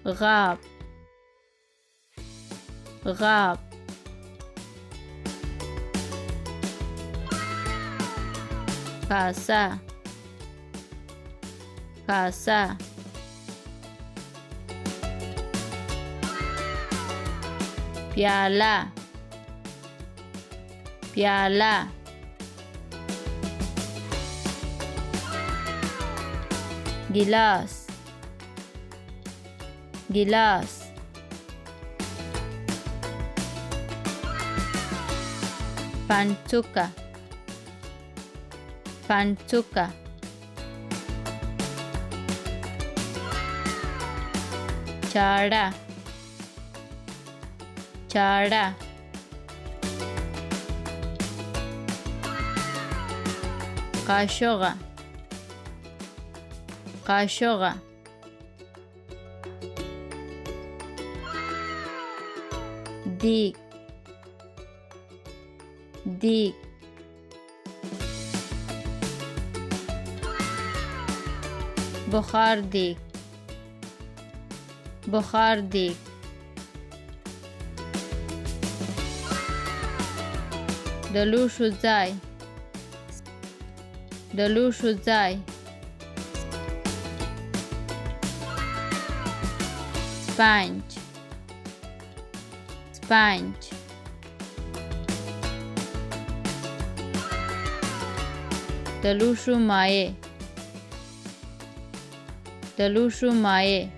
غاب غاب کاسه کاسه پیاله پیاله ګیلاس ګیلاس پنچوکه پنچوکه چاړه چاړه قاشوغه قاشوغه دیگ دیگ بخار دیگ بخار دیگ د لوښو ځای د لوښو ځای سپنج سپنج د لوښو مایع د لوښو مایع